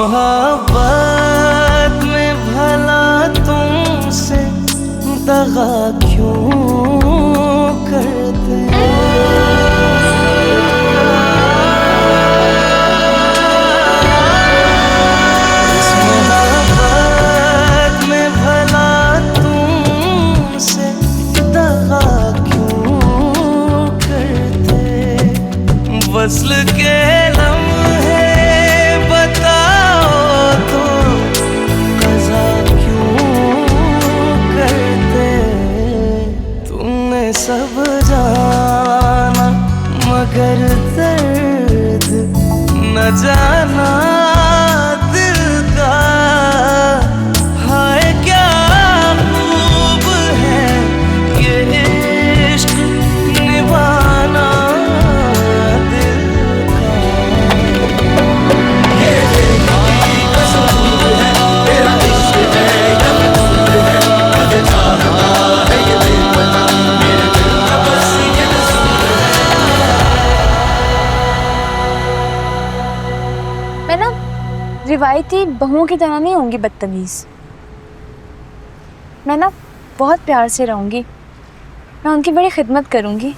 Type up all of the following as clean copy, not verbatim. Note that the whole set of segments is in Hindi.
मोहब्बत में भला तुमसे दगा क्यों करते इस मोहब्बत में भला तुमसे दगा क्यों करते वस्ल के लम्हे बताओ तो कज़ा क्यों करते तुमने सब जाना मगर दर्द न जाना दिल का हाय क्या खूब है ये इश्क निभाना दिल का ये तेरी कसम है तेरा इश्क है या कसूर है मुझे चाहना है ये बेपना मेरे दिल का बस ये कसूर मैं ना रिवायती बहुओं की तरह नहीं होंगी बदतमीज। मैं ना बहुत प्यार से रहूंगी, मैं उनकी बड़ी खिदमत करूंगी।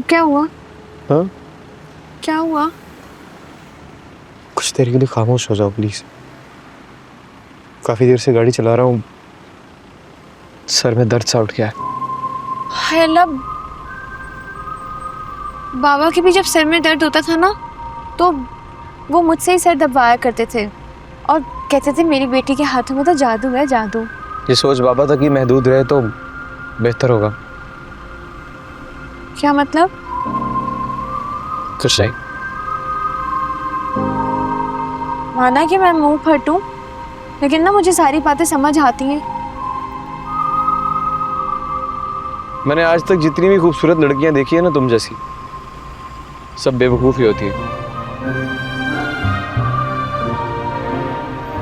क्या हुआ? हाँ? क्या हुआ? कुछ देर के लिए खामोश हो जाओ प्लीज। काफी देर से गाड़ी चला रहा हूँ, सर में दर्द सा उठ गया है। हाय अल्लाह, बाबा के भी जब सर में दर्द होता था ना तो वो मुझसे ही सर दबाया करते थे और कहते थे मेरी बेटी के हाथों में तो जादू है, जादू। ये सोच बाबा तक ही महदूद रहे तो बेहतर होगा। क्या मतलब? कुछ नहीं। माना कि मैं मुंह फट हूं, लेकिन ना मुझे सारी बातें समझ आती हैं। मैंने आज तक जितनी भी खूबसूरत लड़कियां देखी है ना तुम जैसी, सब बेवकूफ़ ही होती है।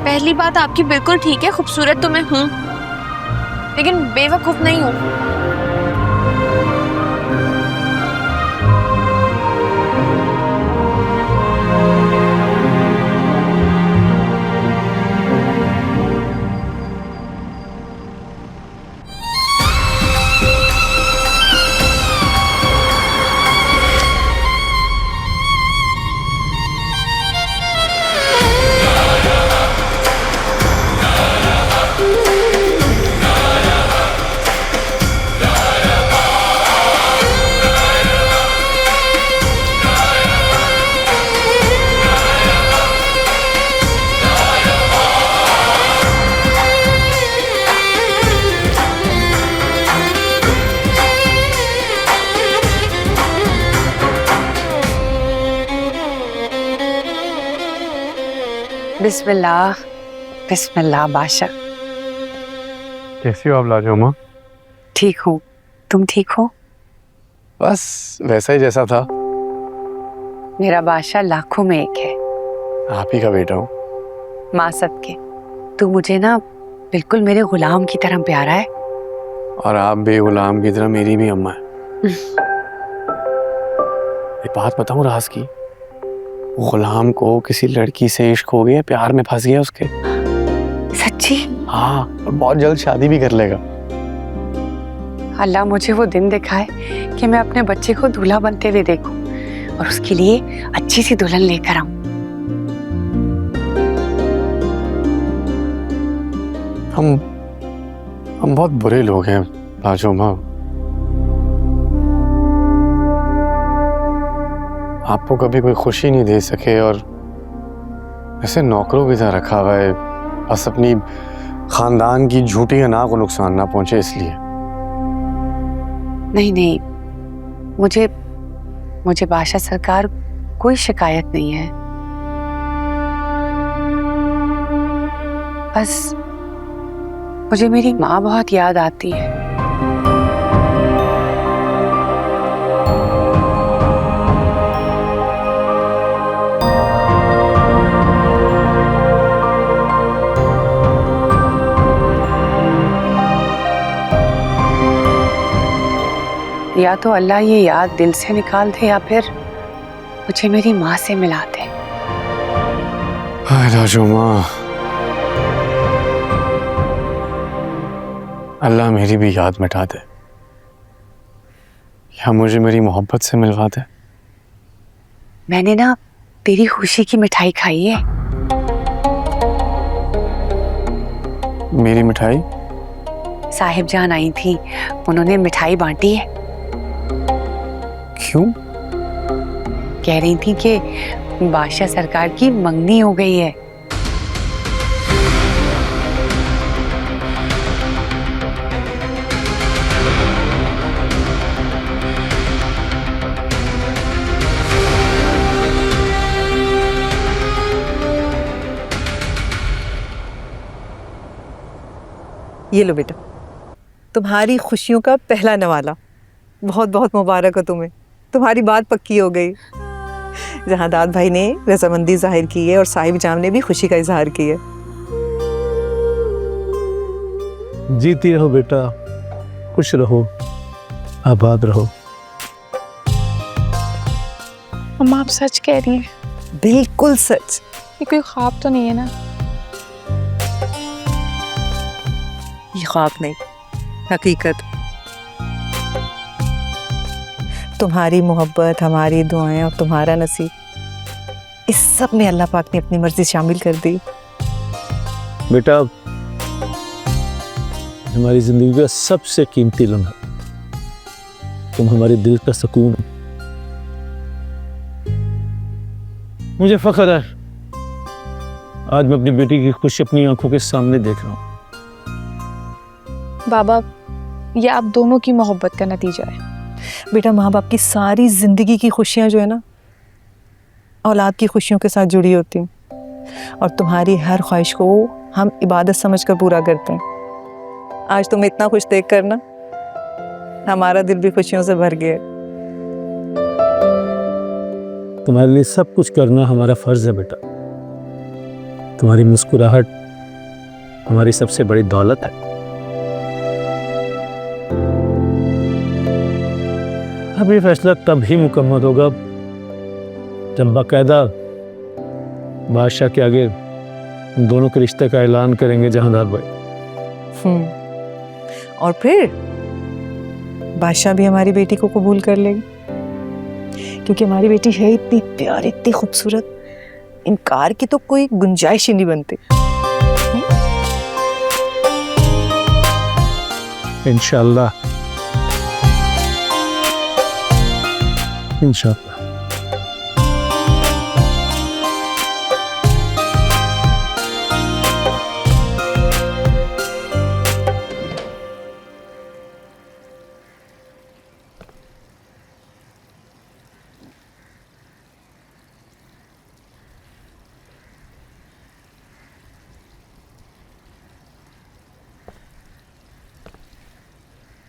पहली बात आपकी बिल्कुल ठीक है, खूबसूरत तो मैं हूं, लेकिन बेवकूफ नहीं हूं। बिस्मिल्लाह बिस्मिल्लाह बादशाह। कैसी हो आप लाजो? ठीक हूँ, तुम ठीक हो? बस वैसा ही जैसा था। मेरा बादशाह लाखों में एक है। आप ही का बेटा हूँ। माँ सबके तू मुझे ना बिल्कुल मेरे गुलाम की तरह प्यारा है। और आप भी गुलाम की तरह मेरी भी अम्मा है। एक बात बताऊँ राज की, गुलाम को किसी लड़की से इश्क हो गया, प्यार में फंस गया उसके। सच्ची? हाँ, और बहुत जल्द शादी भी कर लेगा। अल्लाह मुझे वो दिन दिखाए कि मैं अपने बच्चे को दूल्हा बनते हुए देखूं और उसके लिए अच्छी सी दुल्हन लेकर आऊं। हम बहुत बुरे लोग हैं लाजो माँ। आपको कभी कोई खुशी नहीं दे सके और ऐसे नौकरों की तरह रखा हुआ है, बस अपनी खानदान की झूठी अना को नुकसान ना पहुंचे इसलिए। नहीं नहीं, मुझे बादशाह सरकार कोई शिकायत नहीं है। बस मुझे मेरी माँ बहुत याद आती है। या तो अल्लाह ये याद दिल से निकाल दे या फिर मुझे मेरी माँ से मिला दे। हाय राजू माँ, अल्लाह मेरी भी याद मिटा दे या मुझे मेरी मोहब्बत से मिलवा दे। मैंने ना तेरी खुशी की मिठाई खाई है। मेरी मिठाई? साहिब जान आई थी, उन्होंने मिठाई बांटी है। क्यों? कह रही थी कि बादशाह सरकार की मंगनी हो गई है। ये लो बेटा, तुम्हारी खुशियों का पहला नवाला। बहुत बहुत मुबारक हो तुम्हें, तुम्हारी बात पक्की हो गई। जहां दाद भाई ने रजामंदी जाहिर की है और साहिब जाम ने भी खुशी का इजहार किया है। जीती रहो बेटा, खुश रहो, आबाद रहो। अम्मा आप सच कह रही हैं? बिल्कुल सच। ये कोई ख्वाब तो नहीं है ना? ये ख्वाब नहीं, हकीकत। तुम्हारी मोहब्बत, हमारी दुआएं और तुम्हारा नसीब, इस सब में अल्लाह पाक ने अपनी मर्जी शामिल कर दी। बेटा हमारी जिंदगी का सबसे कीमती लम्हा, तुम हमारे दिल का सुकून हो। मुझे फख्र है आज मैं अपनी बेटी की खुशी अपनी आंखों के सामने देख रहा हूँ। बाबा ये आप दोनों की मोहब्बत का नतीजा है। बेटा माँ बाप की सारी जिंदगी की खुशियाँ जो है ना, औलाद की खुशियों के साथ जुड़ी होती हैं और तुम्हारी हर ख्वाहिश को हम इबादत समझकर पूरा करते हैं। आज तुम्हें इतना खुश देख कर ना हमारा दिल भी खुशियों से भर गया। तुम्हारे लिए सब कुछ करना हमारा फर्ज है बेटा। तुम्हारी मुस्कुराहट हमारी सबसे बड़ी दौलत है। अब ये फैसला तब ही मुकम्मल होगा जब बाकायदा बादशाह के आगे दोनों के रिश्ते का ऐलान करेंगे जहांदार भाई। और फिर बादशाह भी हमारी बेटी को कबूल कर लेगी, क्योंकि हमारी बेटी है इतनी प्यारी, इतनी खूबसूरत, इनकार की तो कोई गुंजाइश ही नहीं बनती। इंशाअल्लाह इंशाअल्लाह।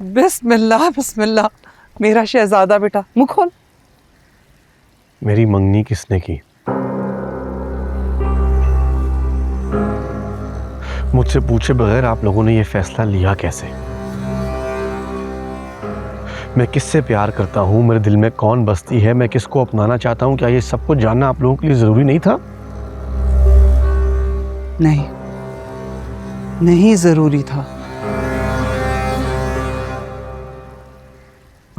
बिस्मिल्लाह बिस्मिल्लाह, मेरा शहजादा बेटा, मुँह खोल। मेरी मंगनी किसने की? मुझसे पूछे बगैर आप लोगों ने ये फैसला लिया कैसे? मैं किससे प्यार करता हूँ, मेरे दिल में कौन बसती है, मैं किसको अपनाना चाहता हूँ, क्या ये सब कुछ जानना आप लोगों के लिए जरूरी नहीं था? नहीं, नहीं जरूरी था।